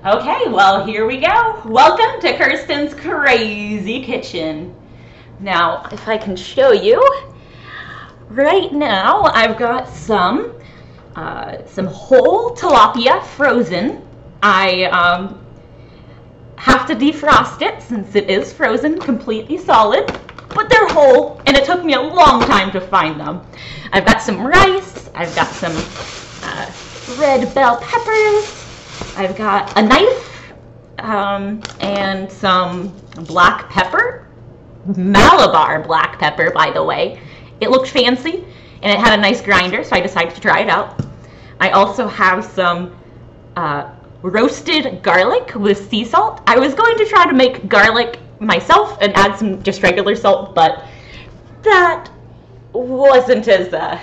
Okay, well, here we go. Welcome to Kirsten's Crazy Kitchen. Now, if I can show you, right now I've got some whole tilapia frozen. I have to defrost it since it is frozen completely solid, but they're whole, and it took me a long time to find them. I've got some rice, I've got some red bell peppers, I've got a knife, and some black pepper, Malabar black pepper, by the way. It looked fancy, and it had a nice grinder, so I decided to try it out. I also have some roasted garlic with sea salt. I was going to try to make garlic myself and add some just regular salt, but that wasn't as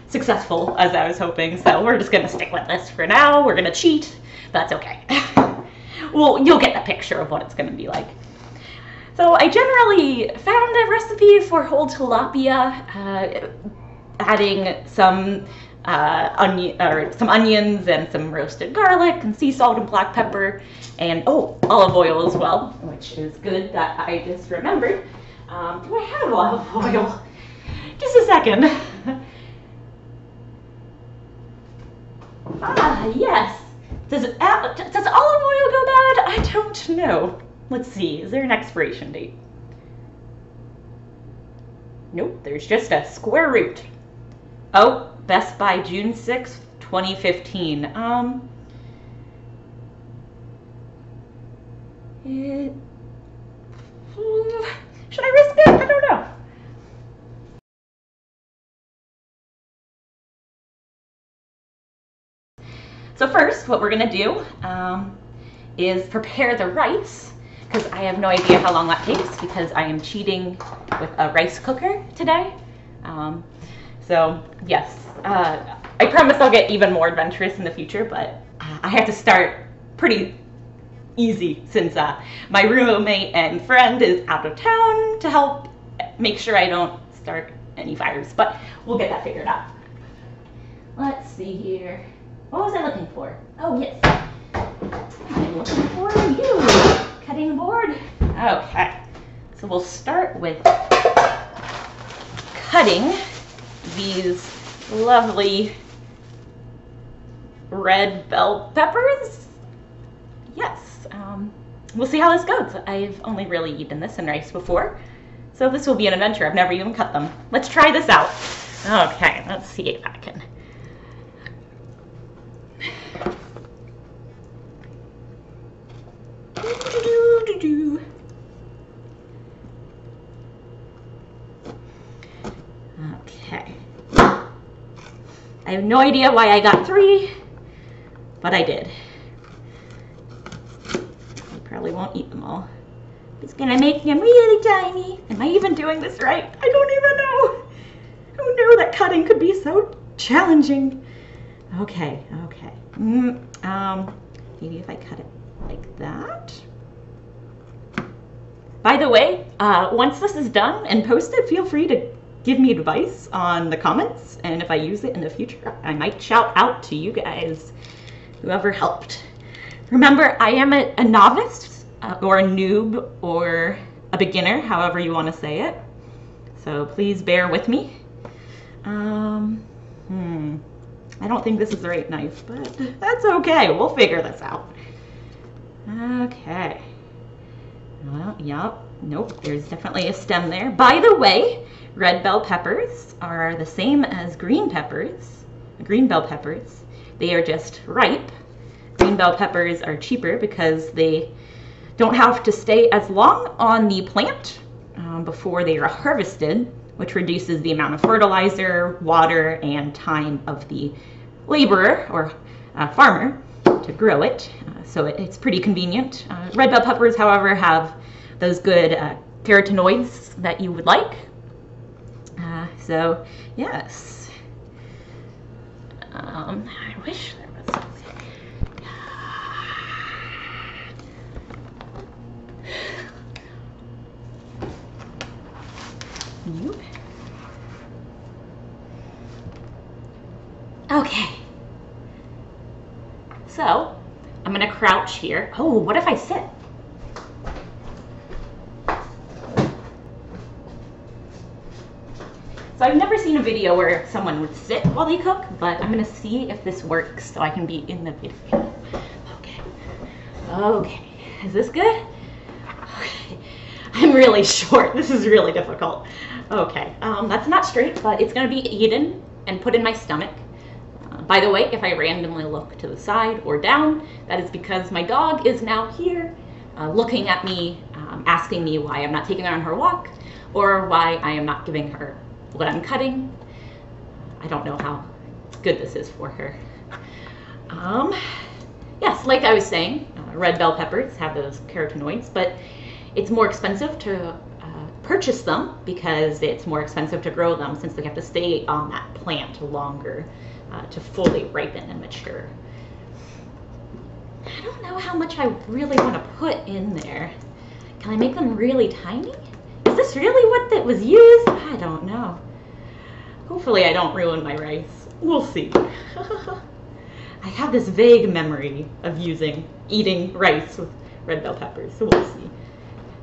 successful as I was hoping, so we're just gonna stick with this for now. We're gonna cheat. That's okay. Well, you'll get the picture of what it's gonna be like. So I generally found a recipe for whole tilapia, adding some onions and some roasted garlic and sea salt and black pepper and olive oil as well, which is good that I just remembered. Do I have olive oil? Just a second. Yes. Does olive oil go bad? I don't know. Let's see, is there an expiration date? Nope, there's just a square root. Oh, best by June 6th, 2015. Should I risk it? I don't know. So first, what we're gonna do is prepare the rice, because I have no idea how long that takes because I am cheating with a rice cooker today. So yes, I promise I'll get even more adventurous in the future, but I have to start pretty easy since my roommate and friend is out of town to help make sure I don't start any fires, but we'll get that figured out. Let's see here. What was I looking for? Oh yes, I'm looking for you. Cutting board. Okay, so we'll start with cutting these lovely red bell peppers. Yes, we'll see how this goes. I've only really eaten this in rice before, so this will be an adventure. I've never even cut them. Let's try this out. Okay, let's see if I can. Okay. I have no idea why I got 3, but I did. I probably won't eat them all. It's gonna make them really tiny. Am I even doing this right? I don't even know. Who knew that cutting could be so challenging? Okay. Maybe if I cut it like that. By the way, once this is done and posted, feel free to give me advice on the comments, and if I use it in the future, I might shout out to you guys, whoever helped. Remember, I am a novice, or a noob, or a beginner, however you want to say it. So please bear with me. I don't think this is the right knife, but that's okay. We'll figure this out. Okay. Well, yep. Nope, there's definitely a stem there. By the way, red bell peppers are the same as green peppers, green bell peppers. They are just ripe. Green bell peppers are cheaper because they don't have to stay as long on the plant before they are harvested, which reduces the amount of fertilizer, water, and time of the laborer or farmer to grow it. So it's pretty convenient. Red bell peppers, however, have those good carotenoids that you would like. So yes, I wish there was something. Nope. Okay. So I'm gonna crouch here. Oh, what if I sit? So I've never seen a video where someone would sit while they cook, but I'm gonna see if this works so I can be in the video. Okay. Okay. Is this good? Okay. I'm really short. This is really difficult. Okay. That's not straight, but it's gonna be eaten and put in my stomach. By the way, if I randomly look to the side or down, that is because my dog is now here looking at me, asking me why I'm not taking her on her walk or why I am not giving her what I'm cutting. I don't know how good this is for her. Yes, like I was saying, red bell peppers have those carotenoids, but it's more expensive to purchase them because it's more expensive to grow them since they have to stay on that plant longer to fully ripen and mature. I don't know how much I really want to put in there. Can I make them really tiny? Is this really what that was used? I don't know. Hopefully I don't ruin my rice. We'll see. I have this vague memory of eating rice with red bell peppers, so we'll see.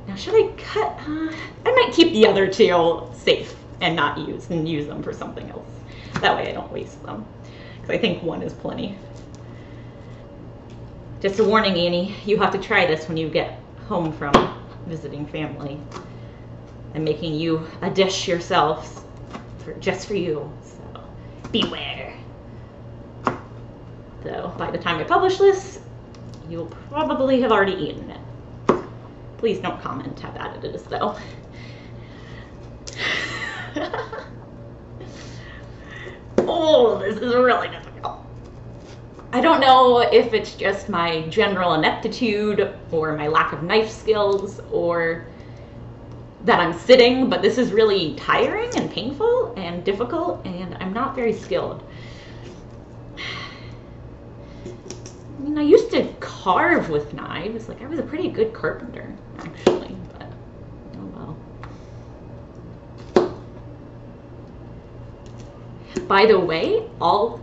Now should I cut? I might keep the other two safe and not use them for something else. That way I don't waste them. Because I think one is plenty. Just a warning, Annie, you have to try this when you get home from visiting family. I'm making you a dish yourselves, just for you, so beware. So by the time I publish this, you'll probably have already eaten it. Please don't comment how bad it is, though. Oh, this is really difficult. I don't know if it's just my general ineptitude or my lack of knife skills or that I'm sitting, but this is really tiring and painful and difficult, and I'm not very skilled. I mean, I used to carve with knives. Like, I was a pretty good carpenter, actually, but oh well. By the way, all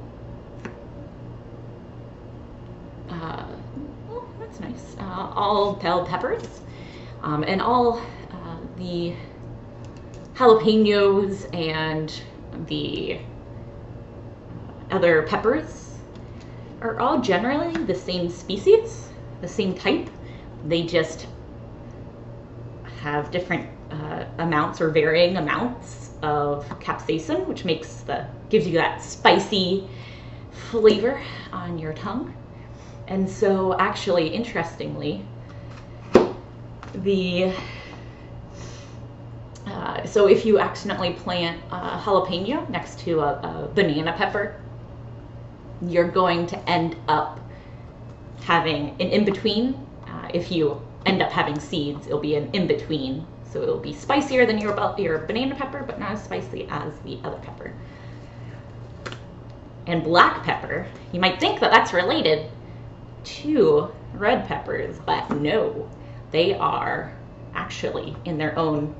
that's nice. All bell peppers and all the jalapenos and the other peppers are all generally the same species, the same type. They just have different amounts or varying amounts of capsaicin, which gives you that spicy flavor on your tongue. And so actually, interestingly, so if you accidentally plant a jalapeno next to a banana pepper, you're going to end up having an in-between. If you end up having seeds, it'll be an in-between. So it'll be spicier than your banana pepper, but not as spicy as the other pepper. And black pepper, you might think that that's related to red peppers, but no, they are actually in their own,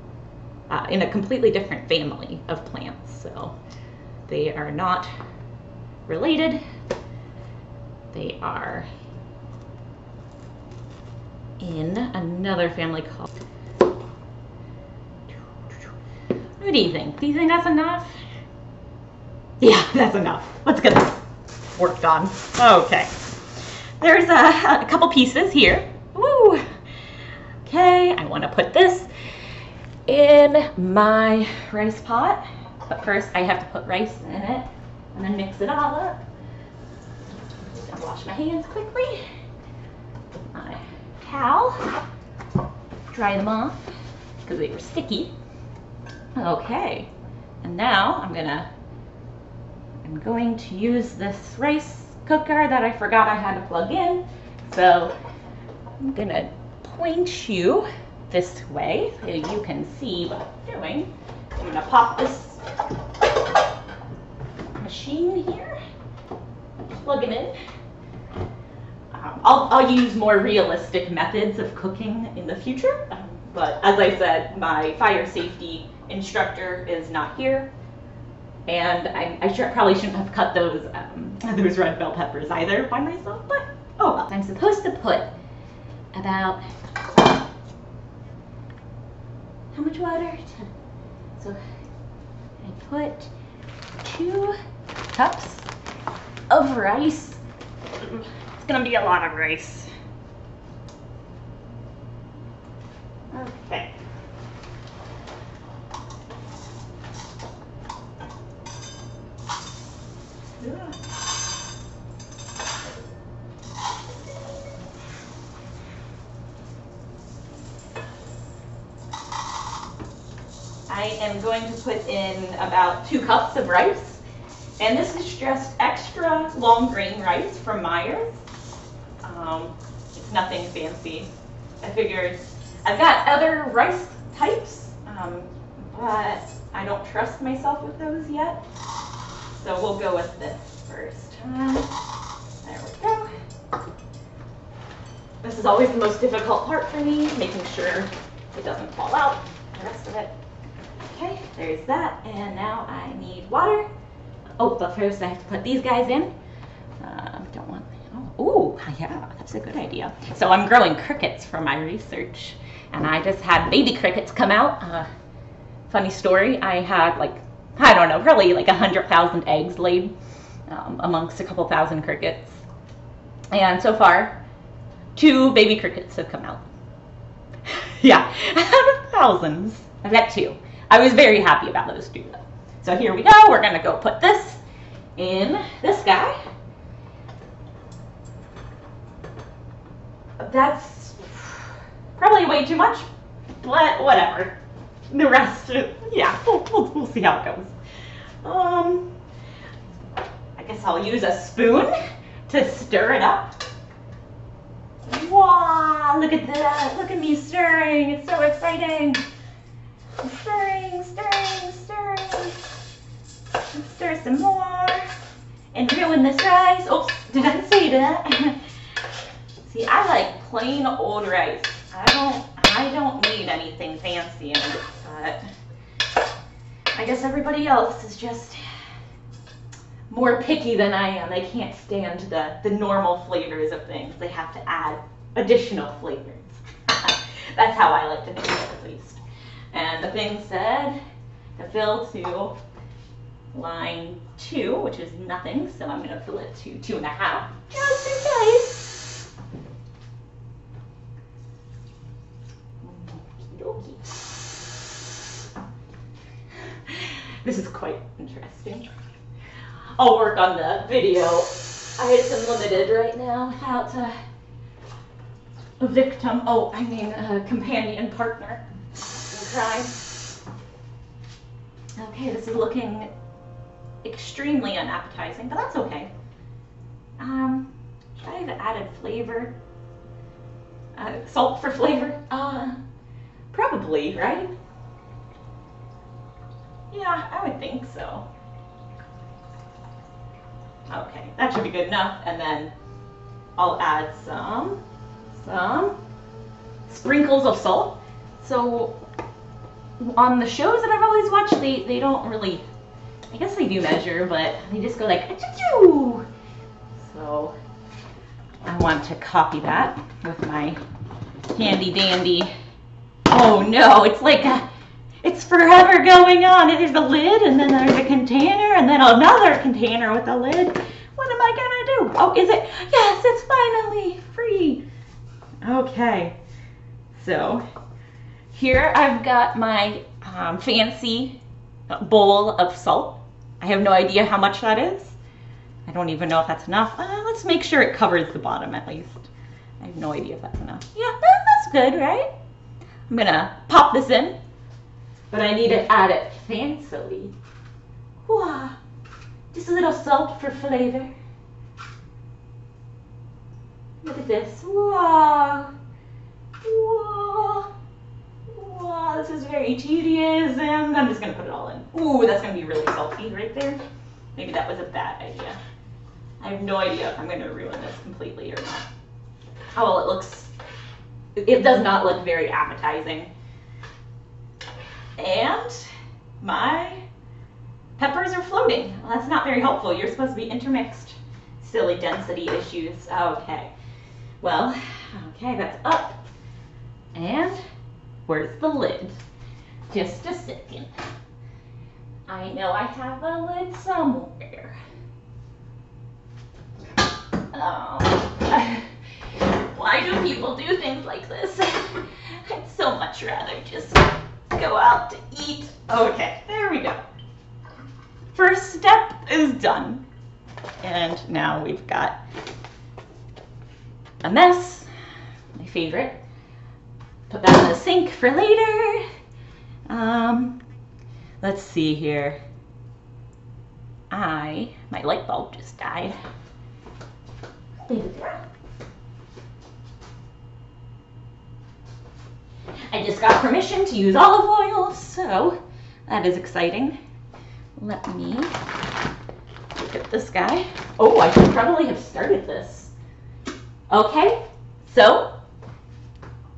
in a completely different family of plants. So they are not related. They are in another family called, what do you think? Do you think that's enough? Yeah, that's enough. Let's get this worked on. Okay. There's a couple pieces here. Woo! Okay, I want to put this in my rice pot. But first I have to put rice in it and then mix it all up. Just gonna wash my hands quickly. My towel. Dry them off because they were sticky. Okay, and now I'm going to use this rice cooker that I forgot I had to plug in. So I'm gonna point you this way so you can see what I'm doing. I'm gonna pop this machine here, plug it in. I'll use more realistic methods of cooking in the future, but as I said, my fire safety instructor is not here, and I probably shouldn't have cut those red bell peppers either by myself, but oh well. I'm supposed to put about, how much water? So I put 2 cups of rice. It's gonna be a lot of rice. Okay. I am going to put in about 2 cups of rice, and this is just extra long grain rice from Myers. It's nothing fancy. I figured I've got other rice types, but I don't trust myself with those yet, so we'll go with this first. There we go. This is always the most difficult part for me, making sure it doesn't fall out, the rest of it. Okay, there's that, and now I need water. Oh, but first I have to put these guys in. Don't want, oh, yeah, that's a good idea. So I'm growing crickets for my research, and I just had baby crickets come out. Funny story, I had like, I don't know, probably like 100,000 eggs laid amongst a couple thousand crickets. And so far, 2 baby crickets have come out. Yeah, out of thousands, I've got 2. I was very happy about those 2 though. So here we go, we're gonna go put this in this guy. That's probably way too much, but whatever. The rest, yeah, we'll see how it goes. I guess I'll use a spoon to stir it up. Wow, look at that, look at me stirring, it's so exciting. I'm stirring, stirring, stirring. Stir some more and ruin this rice. Oops, did I say that? See, I like plain old rice. I don't need anything fancy in it, but I guess everybody else is just more picky than I am. They can't stand the normal flavors of things. They have to add additional flavors. That's how I like to think of it, at least. And the thing said to fill to line 2, which is nothing, so I'm going to fill it to 2.5, just in case. This is quite interesting. I'll work on the video. I had some limited right now without a victim. Oh, I mean a companion partner in crime. Okay, this is looking extremely unappetizing, but that's okay. Should I have added flavor? Salt for flavor? Probably, right? Yeah, I would think so. Okay, that should be good enough, and then I'll add some sprinkles of salt. So on the shows that I've always watched, they don't really, I guess they do measure, but they just go like, achoo! So I want to copy that with my handy dandy. Oh no, it's like it's forever going on. There's a lid, and then there's a container, and then another container with a lid. What am I gonna do? Oh, is it? Yes, it's finally free. Okay, so here I've got my fancy bowl of salt. I have no idea how much that is. I don't even know if that's enough. Let's make sure it covers the bottom at least. I have no idea if that's enough. Yeah, that's good, right? I'm gonna pop this in, but I need to add it fancily. Wow, just a little salt for flavor. Look at this. Wow. Wow. Wow, this is very tedious, and I'm just gonna put it all in. Ooh, that's gonna be really salty right there. Maybe that was a bad idea. I have no idea if I'm gonna ruin this completely or not. Oh, well, it looks, it does not look very appetizing. And my peppers are floating. Well, that's not very helpful. You're supposed to be intermixed. Silly density issues. Okay. Well, okay, that's up. And where's the lid? Just a second. I know I have a lid somewhere. Oh, why do people do things like this? I'd so much rather just go out to eat. Okay, there we go. First step is done. And now we've got a mess, my favorite. Put that in the sink for later. Let's see here. My light bulb just died. I just got permission to use olive oil, so that is exciting. Let me look at this guy. Oh, I should probably have started this. Okay, so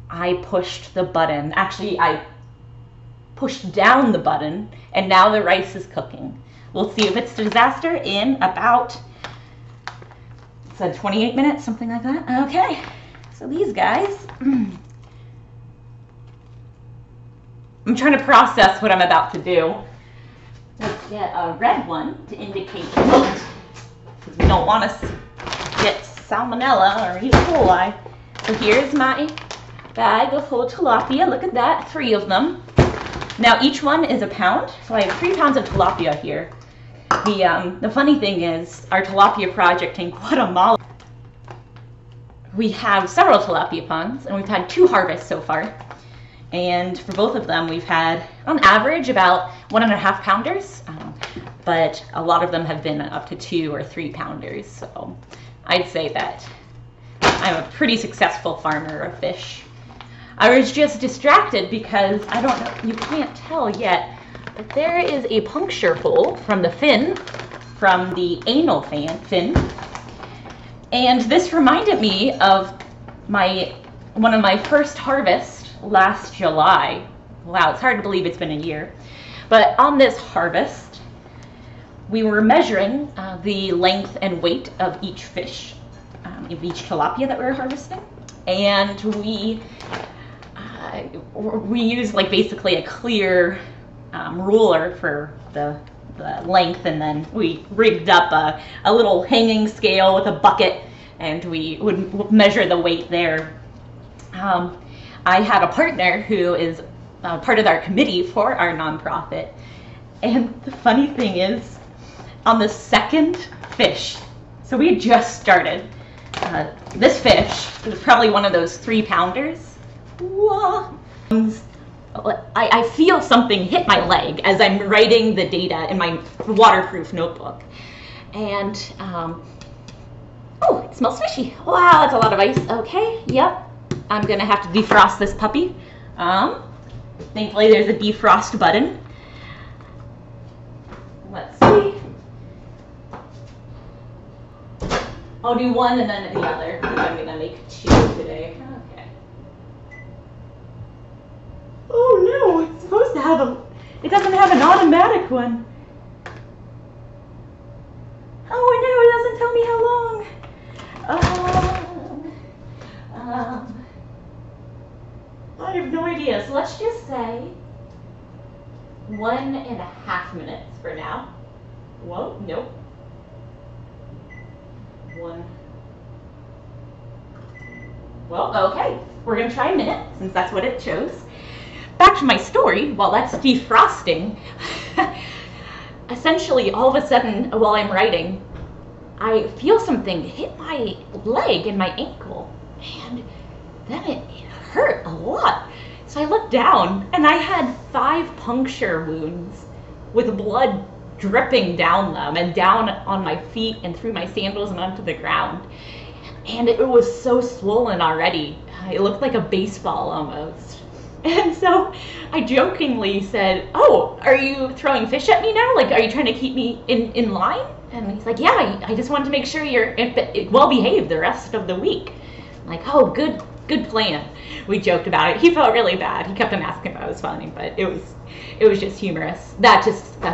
I pushed the button. Actually, I pushed down the button, and now the rice is cooking. We'll see if it's a disaster in about, it said 28 minutes, something like that. Okay, so these guys, I'm trying to process what I'm about to do. Let's get a red one to indicate because we don't want to get salmonella or E. coli. So here's my bag of whole tilapia. Look at that, 3 of them. Now each one is a pound, so I have 3 pounds of tilapia here. The funny thing is, our tilapia project in Guatemala, we have several tilapia ponds, and we've had 2 harvests so far. And for both of them, we've had, on average, about 1.5 pounders, but a lot of them have been up to 2 or 3 pounders. So I'd say that I'm a pretty successful farmer of fish. I was just distracted because I don't know, you can't tell yet, but there is a puncture hole from the fin, from the anal fin. And this reminded me of one of my first harvests last July. Wow, it's hard to believe it's been a year. But on this harvest, we were measuring the length and weight of each fish, of each tilapia that we were harvesting. And we used like basically a clear ruler for the length, and then we rigged up a little hanging scale with a bucket, and we would measure the weight there. I had a partner who is part of our committee for our nonprofit, and the funny thing is, on the second fish, so we had just started, this fish was probably one of those 3 pounders. Whoa. I feel something hit my leg as I'm writing the data in my waterproof notebook, and oh, it smells fishy. Wow, that's a lot of ice. Okay, yep. I'm gonna have to defrost this puppy. Thankfully there's a defrost button. Let's see. I'll do one and then the other, because I'm gonna make 2 today. Okay. Oh no, it's supposed to have it doesn't have an automatic one. Oh no, it doesn't tell me how long. I have no idea, so let's just say 1.5 minutes for now. Whoa, nope. 1. Well, okay, we're gonna try a minute since that's what it chose. Back to my story, while that's defrosting, essentially all of a sudden while I'm writing, I feel something hit my leg and my ankle, and then it hurt a lot. So I looked down and I had 5 puncture wounds with blood dripping down them and down on my feet and through my sandals and onto the ground. And it was so swollen already. It looked like a baseball almost. And so I jokingly said, "Oh, are you throwing fish at me now? Like, are you trying to keep me in line?" And he's like, "Yeah, I just wanted to make sure you're well behaved the rest of the week." I'm like, "Oh, good plan." We joked about it. He felt really bad. He kept on asking if I was funny, but it was just humorous. That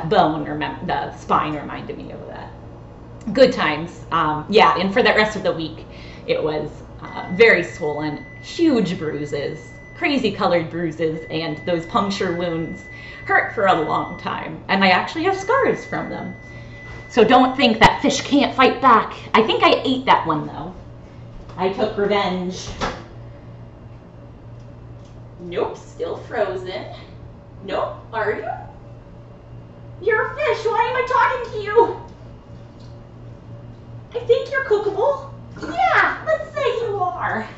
bone, the spine reminded me of that. Good times. Yeah, and for the rest of the week, it was very swollen, huge bruises, crazy colored bruises, and those puncture wounds hurt for a long time. And I actually have scars from them. So don't think that fish can't fight back. I think I ate that one though. I took revenge. Nope, still frozen. Nope, are you? You're a fish, why am I talking to you? I think you're cookable. Yeah, let's say you are.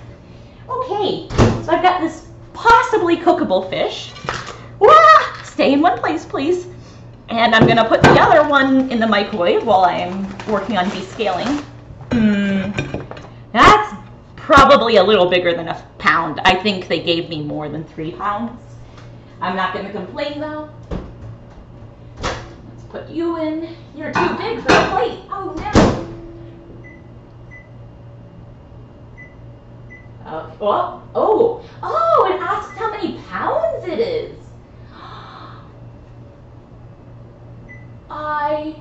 Okay, so I've got this possibly cookable fish. Wah! Stay in one place, please. And I'm gonna put the other one in the microwave while I'm working on descaling. That's probably a little bigger than a pound. I think they gave me more than 3 pounds. I'm not gonna complain though. Let's put you in. You're too big for a plate. Oh no. Oh, it asks how many pounds it is. I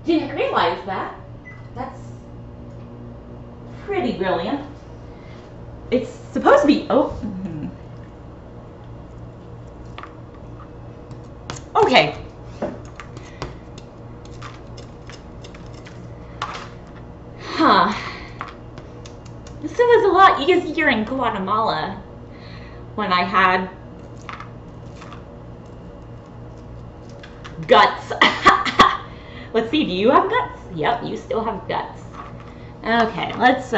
didn't realize that. That's pretty brilliant. It's supposed to be, okay. Huh. This was a lot easier in Guatemala when I had guts. Let's see, do you have guts? Yep, you still have guts. Okay, let's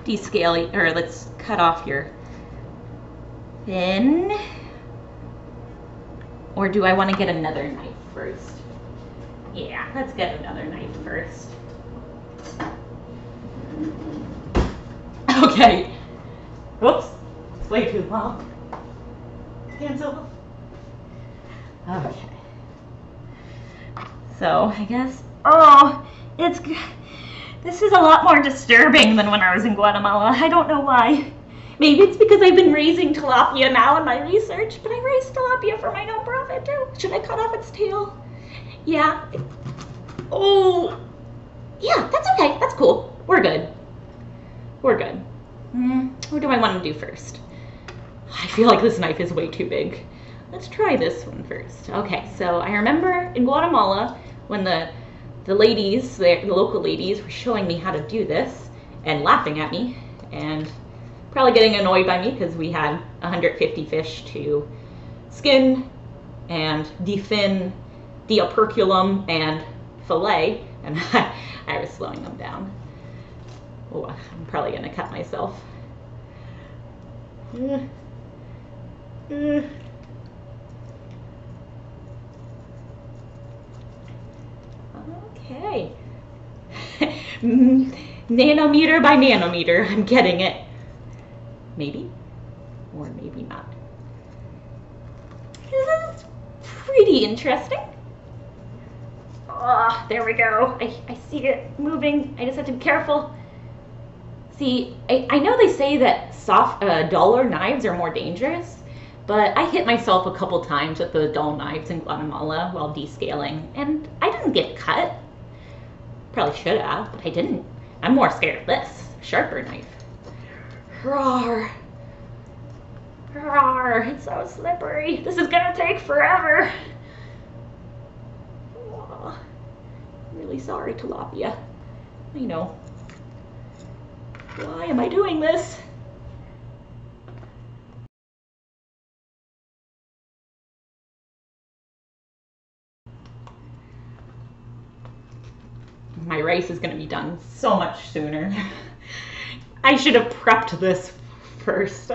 descale, or let's cut off your fin. Or do I want to get another knife first? Yeah, let's get another knife first. Okay. Whoops. It's way too long. Cancel. Okay. So, I guess, this is a lot more disturbing than when I was in Guatemala. I don't know why. Maybe it's because I've been raising tilapia now in my research, but I raised tilapia for my nonprofit too. Should I cut off its tail? Yeah. Oh, yeah, that's okay. That's cool. We're good. We're good. What do I want to do first? I feel like this knife is way too big. Let's try this one first. Okay, so I remember in Guatemala when the ladies, the local ladies, were showing me how to do this and laughing at me and probably getting annoyed by me because we had 150 fish to skin and defin, deoperculum, and fillet, and I was slowing them down. Oh, I'm probably gonna cut myself. Okay. Nanometer by nanometer, I'm getting it. Maybe, or maybe not. This is pretty interesting. Oh, there we go. I see it moving. I just have to be careful. See, I know they say that soft, duller knives are more dangerous, but I hit myself a couple times with the dull knives in Guatemala while descaling, and I didn't get cut. Probably should have, but I didn't. I'm more scared of this sharper knife. Roar. Roar, it's so slippery. This is gonna take forever. Oh, really sorry, tilapia. I know. Why am I doing this? My rice is gonna be done so much sooner. I should have prepped this first.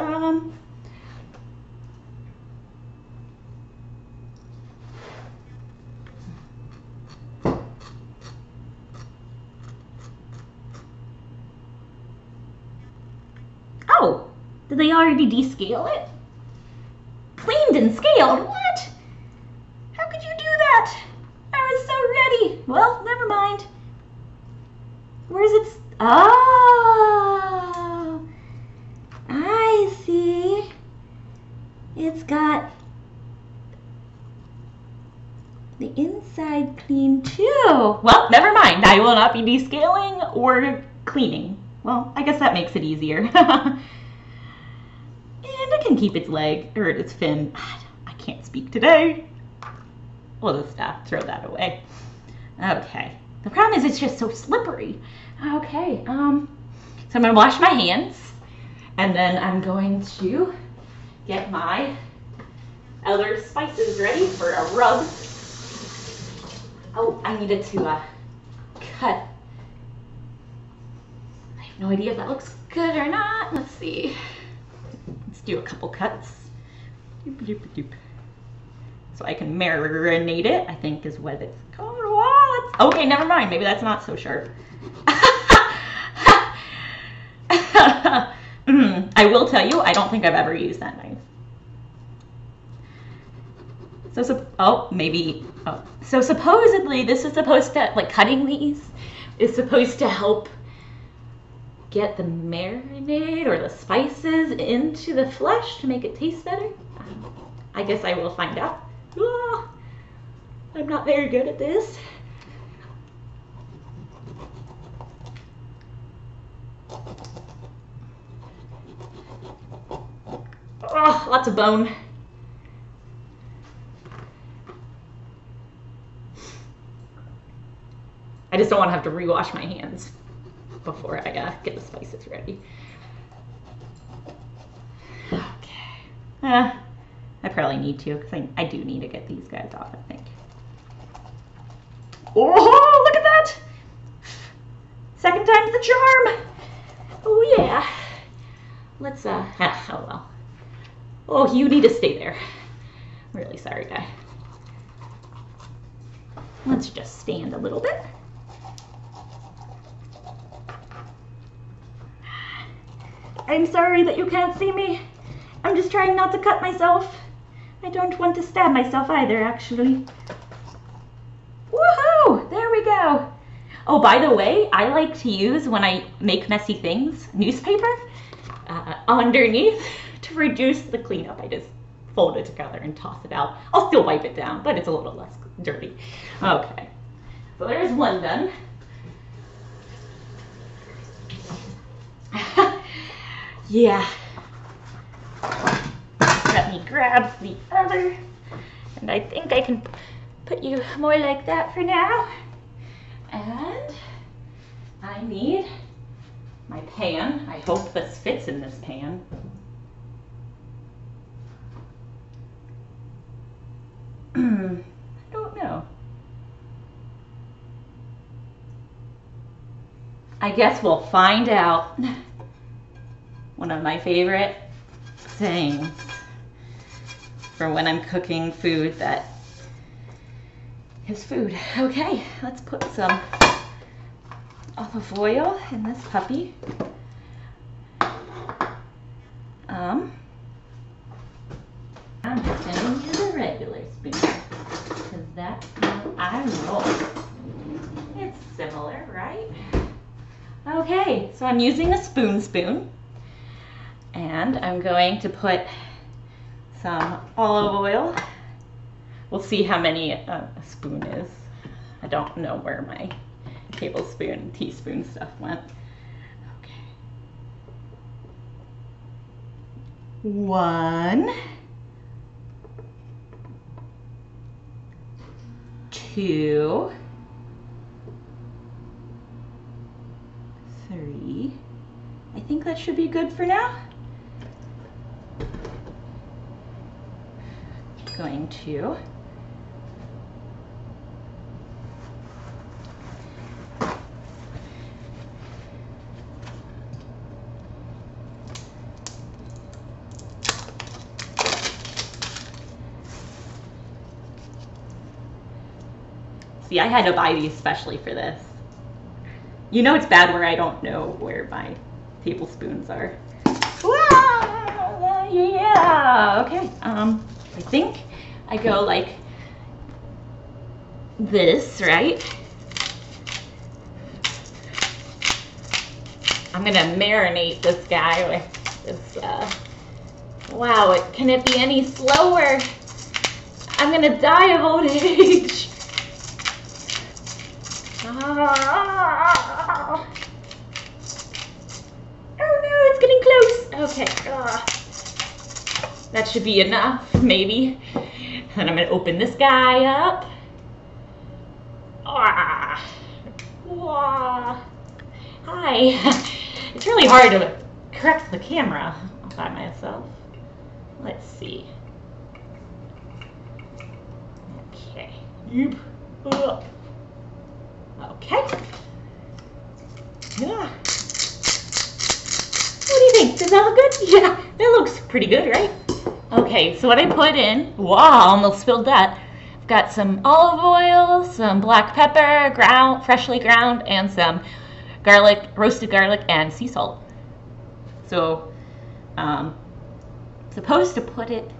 Oh, did they already descale it? Cleaned and scaled? What? How could you do that? I was so ready. Well, never mind. Where's it? Oh, I see. It's got the inside clean too. Well, never mind. I will not be descaling or cleaning. Well, well, I guess that makes it easier. And it can keep its leg, or its fin. I can't speak today. We'll just throw that away. Okay. The problem is it's just so slippery. Okay. So I'm gonna wash my hands, and then I'm going to get my other spices ready for a rub. Oh, I needed to cut. I have no idea if that looks good or not. Let's see. Let's do a couple cuts. Doop, doop, doop. So I can marinate it, I think is what it's called. What? Okay, never mind. Maybe that's not so sharp. I will tell you, I don't think I've ever used that knife. So supposedly this is supposed to, like, cutting these is supposed to help get the marinade or the spices into the flesh to make it taste better. I guess I will find out. I'm not very good at this. Oh, lots of bone. I just don't want to have to rewash my hands before I get the spices ready. Okay. I probably need to, because I do need to get these guys off, I think. Oh, look at that! Second time's the charm! Oh yeah. Let's, oh well. Oh, you need to stay there. Really sorry, guy. Let's just stand a little bit. I'm sorry that you can't see me. I'm just trying not to cut myself. I don't want to stab myself either, actually. Woohoo! There we go. Oh, by the way, I like to use, when I make messy things, newspaper underneath to reduce the cleanup. I just fold it together and toss it out. I'll still wipe it down, but it's a little less dirty. Okay, so there's one done. Yeah. Let me grab the other, and I think I can put you more like that for now. And I need my pan. I hope this fits in this pan. I don't know. I guess we'll find out. One of my favorite things for when I'm cooking food that is food. Okay, let's put some olive oil in this puppy. I'm just going to use a regular spoon because that's how I roll. It's similar, right? Okay, so I'm using a spoon. And I'm going to put some olive oil. We'll see how many a spoon is. I don't know where my tablespoon and teaspoon stuff went. Okay. 1, 2, 3. I think that should be good for now. Going to see, I had to buy these especially for this. You know it's bad where I don't know where my tablespoons are. Wow, yeah, okay. I think I go like this, right? I'm gonna marinate this guy with this, wow, can it be any slower? I'm gonna die of old age. That should be enough, maybe. And I'm gonna open this guy up. Ah. Wah. Hi. It's really hard to correct the camera by myself. Let's see. Okay. Okay. Yeah. What do you think? Does that look good? Yeah, that looks pretty good, right? Okay, so what I put in, wow, almost spilled that. I've got some olive oil, some black pepper, freshly ground, and some garlic, roasted garlic, and sea salt. So, supposed to put it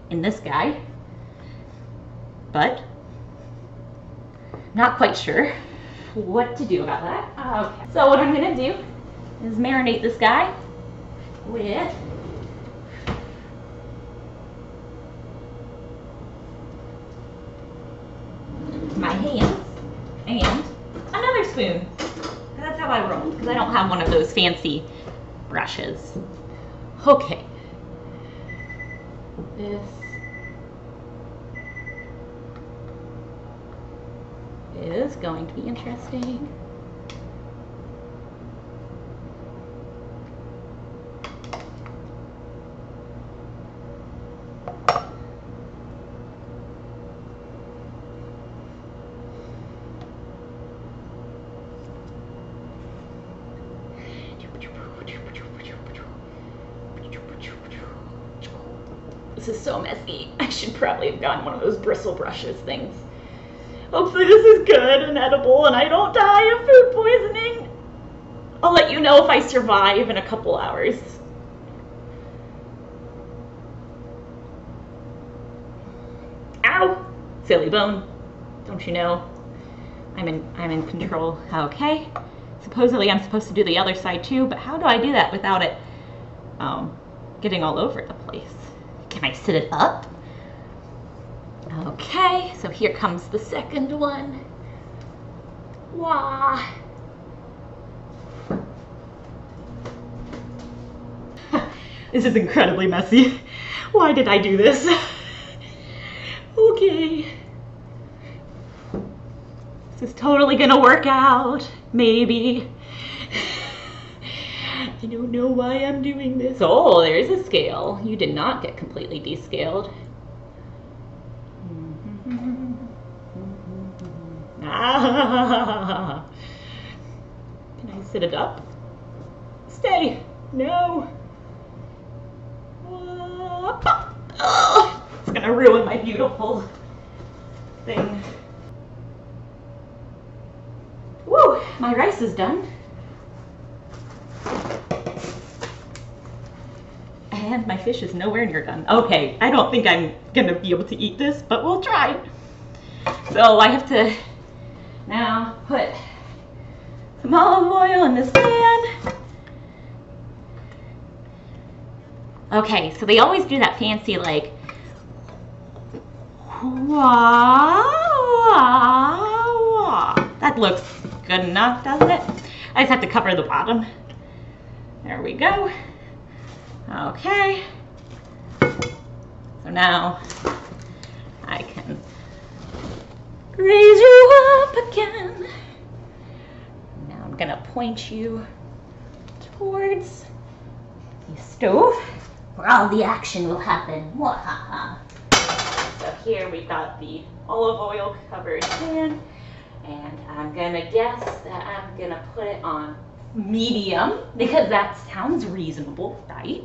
in this guy, but not quite sure what to do about that. Okay. So what I'm gonna do is marinate this guy with my hands and another spoon. That's how I roll, because I don't have one of those fancy brushes. Okay. This is going to be interesting. This is so messy. I should probably have gotten one of those bristle brushes things. Hopefully this is good and edible and I don't die of food poisoning. I'll let you know if I survive in a couple hours. Ow! Silly bone. Don't you know? I'm in control. Okay. Supposedly I'm supposed to do the other side too, but how do I do that without it getting all over the place? Can I sit it up? Okay, so here comes the second one. Wah! This is incredibly messy. Why did I do this? Okay. This is totally gonna work out, maybe. I don't know why I'm doing this. Oh, there's a scale. You did not get completely descaled. Ah. Can I sit it up? Stay. No. Oh, it's gonna ruin my beautiful thing. Woo, my rice is done. And my fish is nowhere near done. Okay, I don't think I'm gonna be able to eat this, but we'll try. So I have to now put some olive oil in this pan. Okay, so they always do that fancy like, wah, wah, wah. That looks good enough, doesn't it? I just have to cover the bottom. There we go. Okay, so now I can raise you up again. Now I'm gonna point you towards the stove where all the action will happen. Wahaha. So here we got the olive oil covered pan, and I'm gonna guess that I'm gonna put it on medium because that sounds reasonable, right?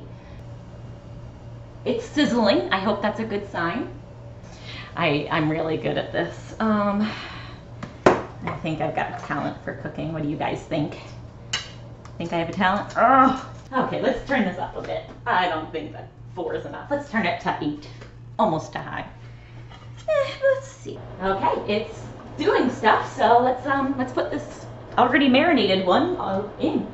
It's sizzling. I hope that's a good sign. I'm really good at this. I think I've got talent for cooking. What do you guys think? Think I have a talent? Oh. Okay, let's turn this up a bit. I don't think that 4 is enough. Let's turn it to 8, almost to high. Let's see. Okay, it's doing stuff. So let's put this already marinated one in.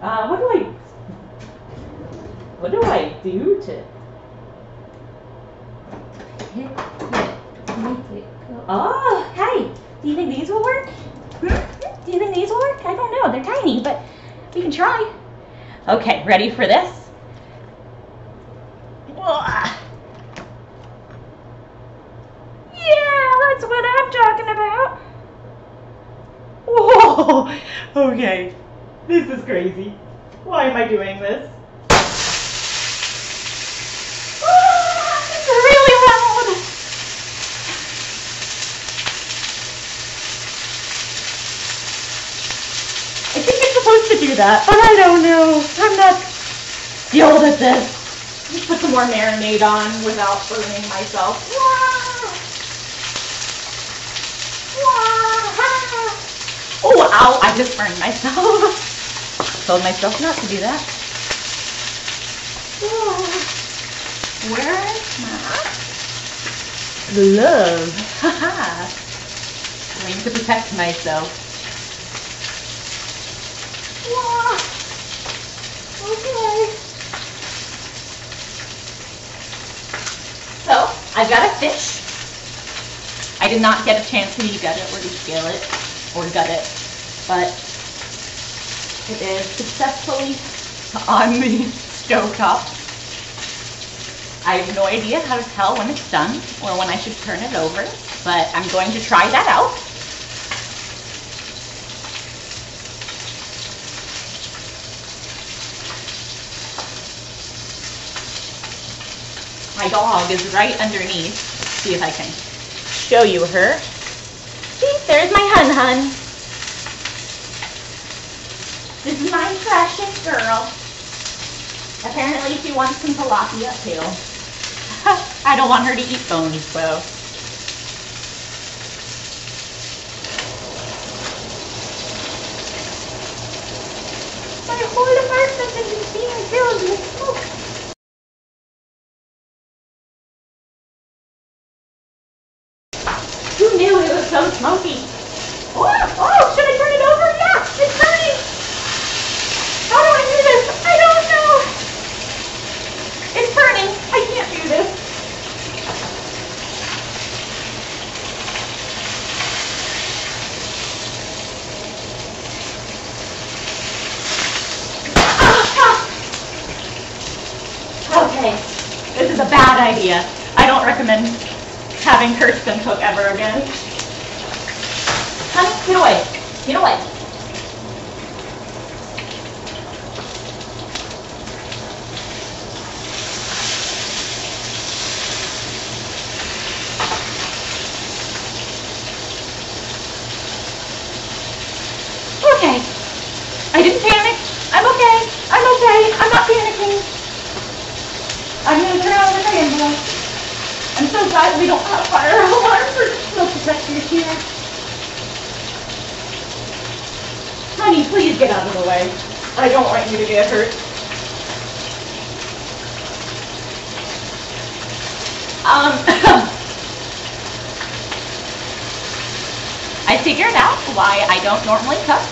What do I do to hit it, make it go? Oh, hey, do you think these will work? Do you think these will work? I don't know, they're tiny, but we can try. Okay, ready for this? Oh, okay. This is crazy. Why am I doing this? It's really loud. I think it's supposed to do that, but I don't know. I'm not skilled at this. Let's put some more marinade on without burning myself. Oh, ow, I just burned myself. Told myself not to do that. Where is my glove? Haha. Trying to protect myself. Okay. So, I've got a fish. I did not get a chance to gut it or descale it or gut it, but it is successfully on the stovetop. I have no idea how to tell when it's done or when I should turn it over, but I'm going to try that out. My dog is right underneath. See if I can show you her. See, there's my hun-hun. This is my precious girl. Apparently she wants some tilapia too. I don't want her to eat bones, so. My whole apartment is being filled with smoke. Who knew it was so smoky? Oh, should I turn it over? Yeah, it's turning. How do I do this? I don't know. It's turning. I can't do this. Okay, this is a bad idea. I don't recommend having Kirsten cook ever again. Honey, get away. Get away. Okay. I didn't panic. I'm okay. I'm okay. I'm not panicking. I'm going to turn on the candle. I'm so glad we don't have fire alarms or smoke detectors here. Honey, please get out of the way. I don't want you to get hurt. I figured out why I don't normally cook.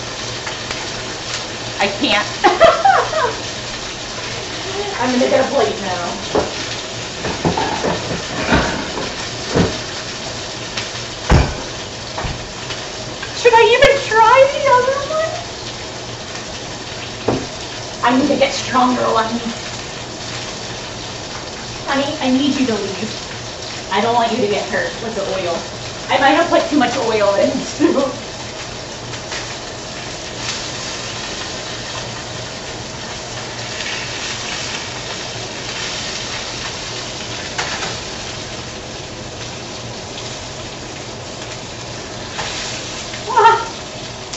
I can't. I'm gonna get a plate now. Should I even try the other one? I need to get stronger ones. Honey, I need you to leave. I don't want you to get hurt with the oil. I might have put too much oil in too.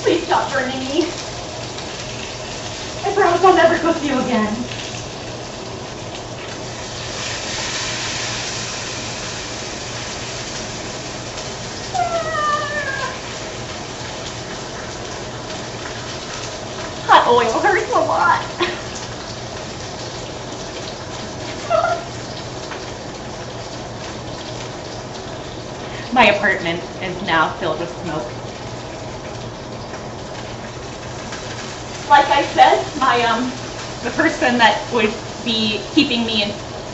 Please stop burning me. I promise I'll never cook you again. Hot oil hurts a lot. My apartment is now filled with smoke. Like I said, the person that would be keeping me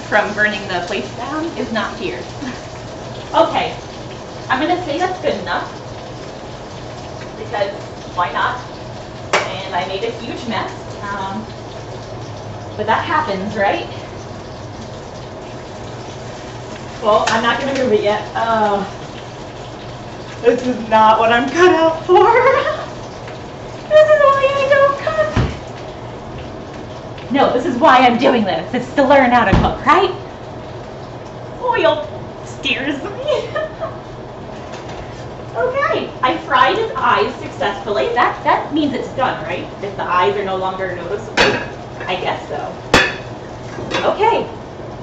from burning the place down is not here. Okay, I'm gonna say that's good enough because why not? And I made a huge mess, but that happens, right? Well, I'm not gonna move it yet. This is not what I'm cut out for. why I'm doing this. It's to learn how to cook, right? Oil steers me. Okay, I fried his eyes successfully. That means it's done, right? If the eyes are no longer noticeable. I guess so. Okay,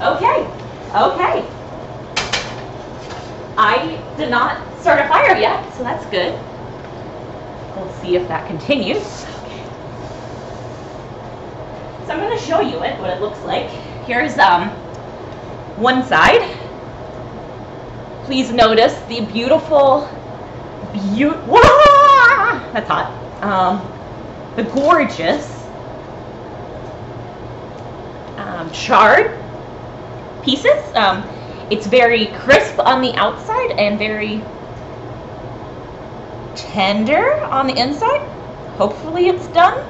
okay, okay. I did not start a fire yet, so that's good. We'll see if that continues. Okay. So I'm going to show you what it looks like. Here's one side. Please notice the beautiful, that's hot. The gorgeous charred pieces. It's very crisp on the outside and very tender on the inside. Hopefully it's done.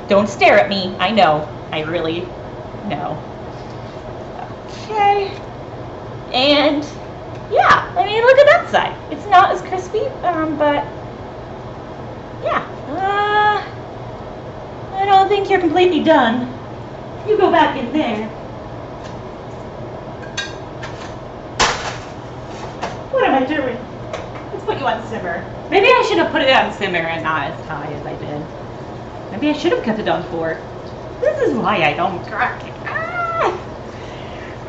Don't stare at me. I know. I really know. Okay. And yeah, I mean, look at that side. It's not as crispy, but yeah. I don't think you're completely done. You go back in there. What am I doing? Let's put you on simmer. Maybe I should have put it on simmer and not as high as I did. Maybe I should have kept it on 4. This is why I don't crack it. Ah!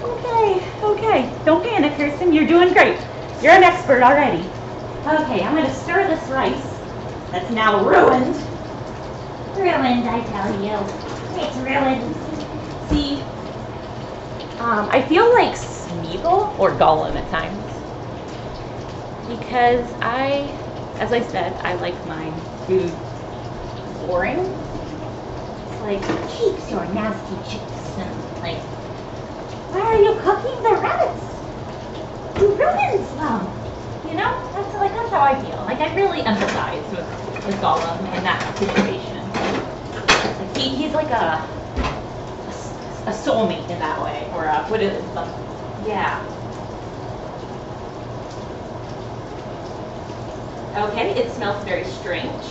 Okay, okay. Don't panic, Kirsten. You're doing great. You're an expert already. Okay, I'm going to stir this rice that's now ruined. Ruined, I tell you. It's ruined. See, I feel like Smeagol or Gollum at times. Because as I said, I like my food boring. It's like, cheeks, your nasty cheeks. And like, why are you cooking the rabbits? You ruined them. You know, that's how I feel. Like, I really empathize with Gollum in that situation. Like, he's like a soulmate in that way, or what is it? Yeah. Okay, it smells very strange.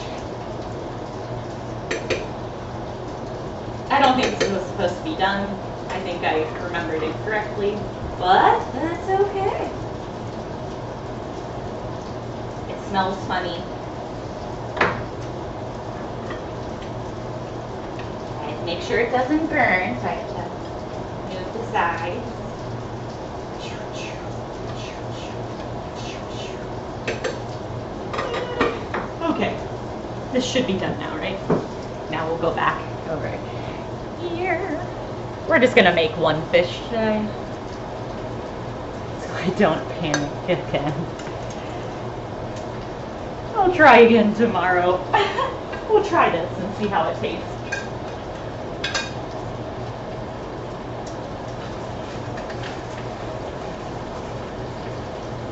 I don't think this was supposed to be done. I think I remembered it correctly, but that's okay. It smells funny. And make sure it doesn't burn, so I have to move the sides. Okay, this should be done now, right? Now we'll go back over here. We're just gonna make one fish today, so I don't panic again. I'll try again tomorrow. We'll try this and see how it tastes.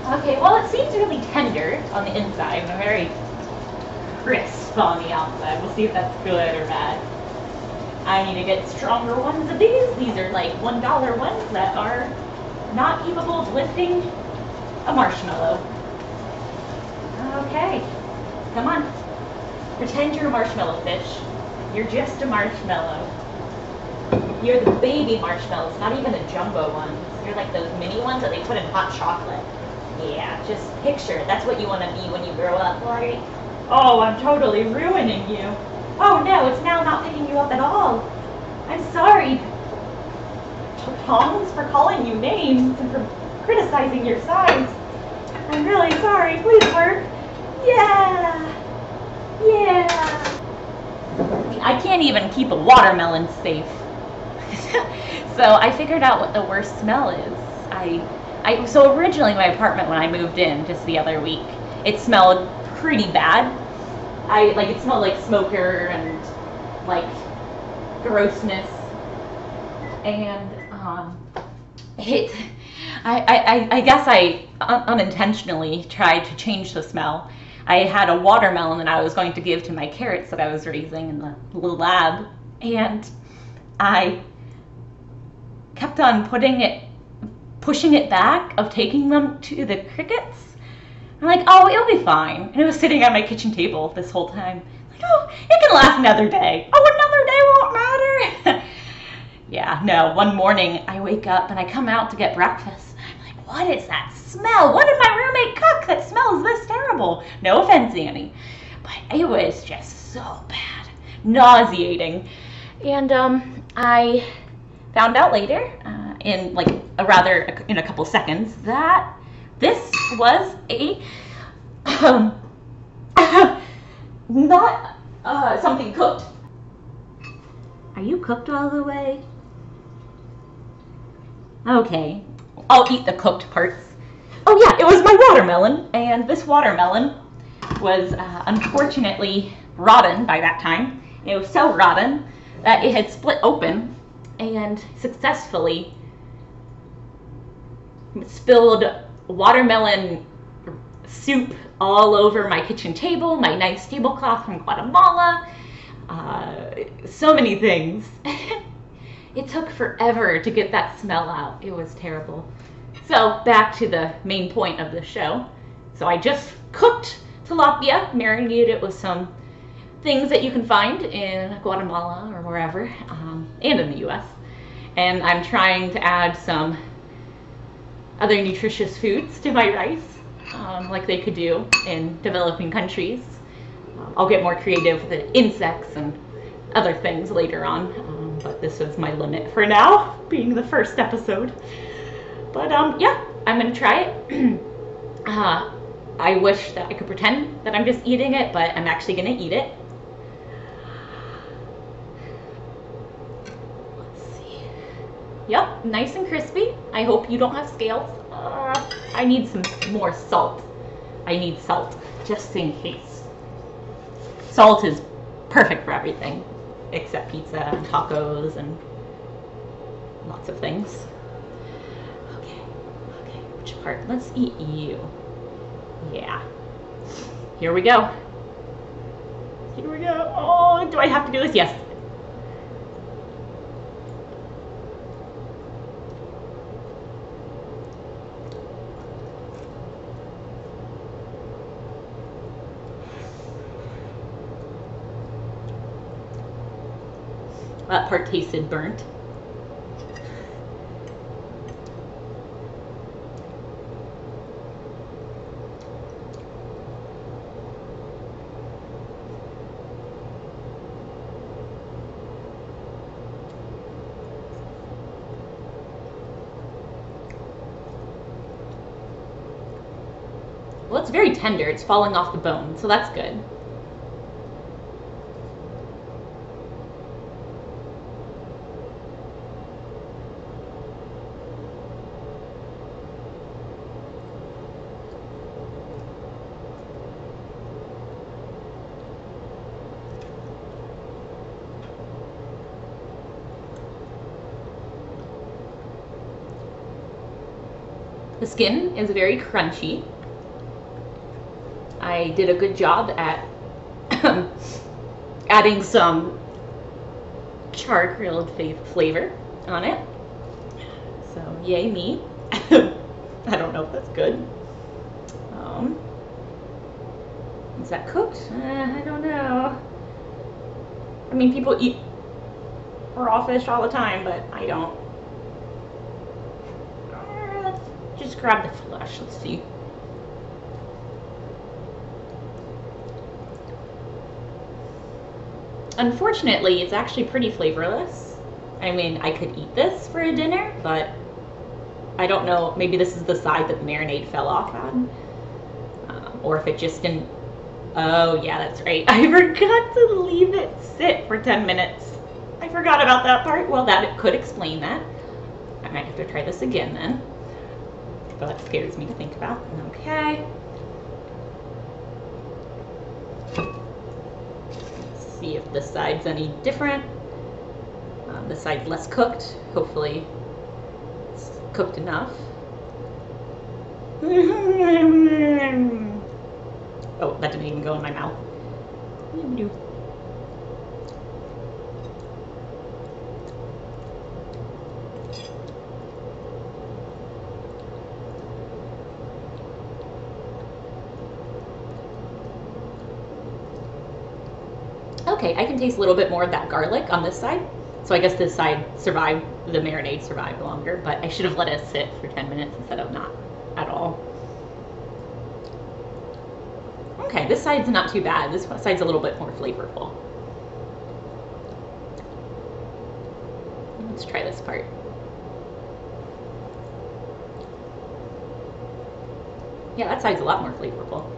Okay, well, it seems really tender on the inside and very crisp on the outside. We'll see if that's good or bad. I need to get stronger ones of these. These are like $1 ones that are not capable of lifting a marshmallow. Okay, come on. Pretend you're a marshmallow fish. You're just a marshmallow. You're the baby marshmallows, not even the jumbo ones. You're like those mini ones that they put in hot chocolate. Yeah, just picture. That's what you want to be when you grow up, right? Oh, I'm totally ruining you. Oh no, it's now not picking you up at all. I'm sorry, Tongs, for calling you names and for criticizing your size. I'm really sorry. Please work. Yeah. Yeah. I can't even keep a watermelon safe. So I figured out what the worst smell is. So originally my apartment when I moved in just the other week, it smelled pretty bad. It smelled like smoker and like grossness. And I guess I unintentionally tried to change the smell. I had a watermelon that I was going to give to my carrots that I was raising in the lab, and I kept on pushing it back of taking them to the crickets. I'm like, oh, it'll be fine. And it was sitting on my kitchen table this whole time. Like, oh, it can last another day. Oh, another day won't matter. Yeah, no, one morning I wake up and I come out to get breakfast. I'm like, what is that smell? What did my roommate cook that smells this terrible? No offense, Annie, but it was just so bad, nauseating. And I found out later, in like in a couple seconds, that this was a not something cooked. Are you cooked all the way? Okay, I'll eat the cooked parts. Oh yeah, it was my watermelon, and this watermelon was unfortunately rotten by that time. It was so rotten that it had split open and successfully spilled watermelon soup all over my kitchen table, my nice tablecloth from Guatemala, so many things. It took forever to get that smell out. It was terrible. So back to the main point of the show. So I just cooked tilapia, marinated it with some things that you can find in Guatemala or wherever, and in the US. And I'm trying to add some other nutritious foods to my rice, like they could do in developing countries. I'll get more creative with the insects and other things later on, but this was my limit for now, being the first episode. But yeah, I'm gonna try it. I wish that I could pretend that I'm just eating it, but I'm actually gonna eat it. Let's see. Yep, nice and crispy. I hope you don't have scales. I need some more salt. I need salt, just in case. Salt is perfect for everything, except pizza and tacos and lots of things. Okay, which part? Let's eat you. Yeah. Here we go. Here we go. Oh, do I have to do this? Yes. That part tasted burnt. Well, it's very tender. It's falling off the bone, so that's good. The skin is very crunchy. I did a good job at adding some char-grilled flavor on it. So yay me. I don't know if that's good. Is that cooked? I don't know. I mean, people eat raw fish all the time, but I don't. Let's just grab the flesh. Let's see. Unfortunately, it's actually pretty flavorless. I mean, I could eat this for a dinner, but I don't know. Maybe this is the side that the marinade fell off on. Or if it just didn't. Oh, yeah, that's right. I forgot to leave it sit for 10 minutes. I forgot about that part. Well, that could explain that. I might have to try this again then. But that scares me to think about. Okay. Let's see if this side's any different. This side's less cooked. Hopefully it's cooked enough. Oh, that didn't even go in my mouth. Okay, I can taste a little bit more of that garlic on this side. So I guess this side survived, the marinade survived longer, but I should have let it sit for 10 minutes instead of not at all. Okay, this side's not too bad. This side's a little bit more flavorful. Let's try this part. Yeah, that side's a lot more flavorful.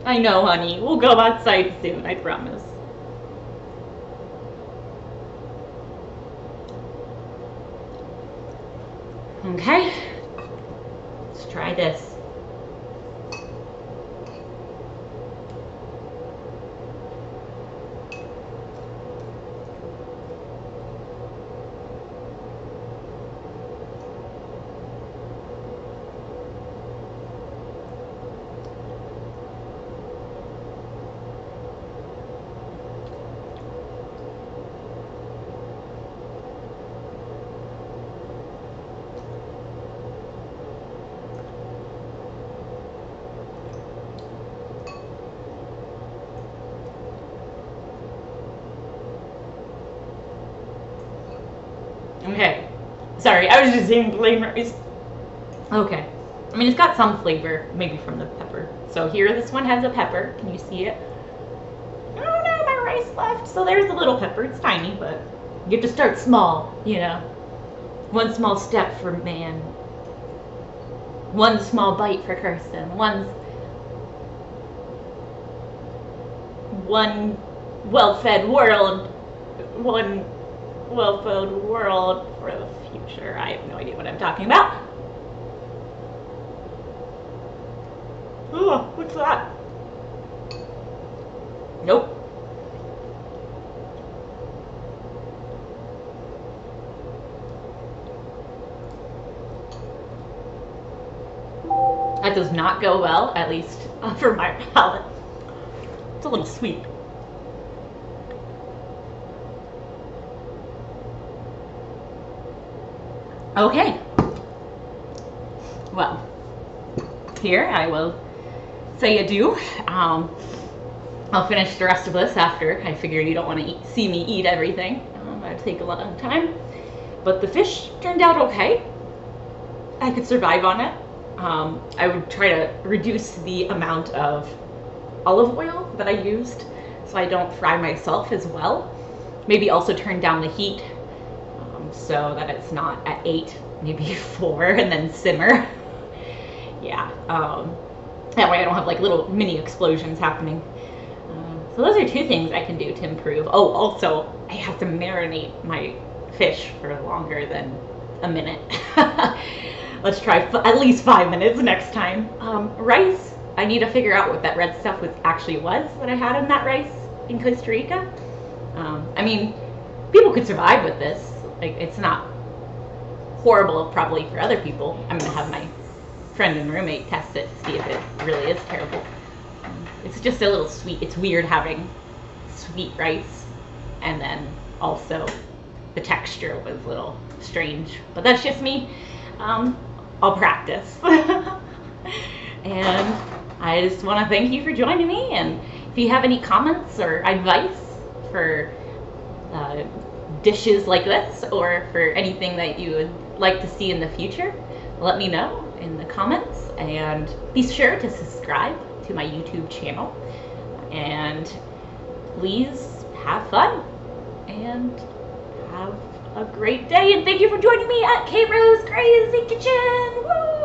I know, honey. We'll go outside soon, I promise. Okay. Let's try this. Okay, sorry, I was just saying plain rice. Okay, I mean, it's got some flavor, maybe from the pepper. So here, this one has a pepper. Can you see it? Oh no, my rice left. So there's a little pepper. It's tiny, but you have to start small, you know. One small step for man. One small bite for Kirsten. One well-fed world. One well-fed world for the future. I have no idea what I'm talking about. Oh, what's that? Nope. That does not go well, at least for my palate. It's a little sweet. Okay. Well, here I will say adieu. I'll finish the rest of this after. I figured you don't want to see me eat everything. That'd take a lot of time. But the fish turned out okay. I could survive on it. I would try to reduce the amount of olive oil that I used so I don't fry myself as well. Maybe also turn down the heat so that it's not at 8, maybe 4, and then simmer. Yeah, that way I don't have like little mini explosions happening. So those are 2 things I can do to improve. Oh, also, I have to marinate my fish for longer than a minute. Let's try at least 5 minutes next time. Rice, I need to figure out what that red stuff actually was that I had in that rice in Costa Rica. I mean, people could survive with this. Like, it's not horrible probably for other people. I'm gonna have my friend and roommate test it to see if it really is terrible. It's just a little sweet. It's weird having sweet rice, and then also the texture was a little strange, but that's just me. I'll practice. And I just want to thank you for joining me, and if you have any comments or advice for dishes like this, or for anything that you would like to see in the future, let me know in the comments, and be sure to subscribe to my YouTube channel, and please have fun and have a great day, and thank you for joining me at Kroe's Crazy Kitchen. Woo!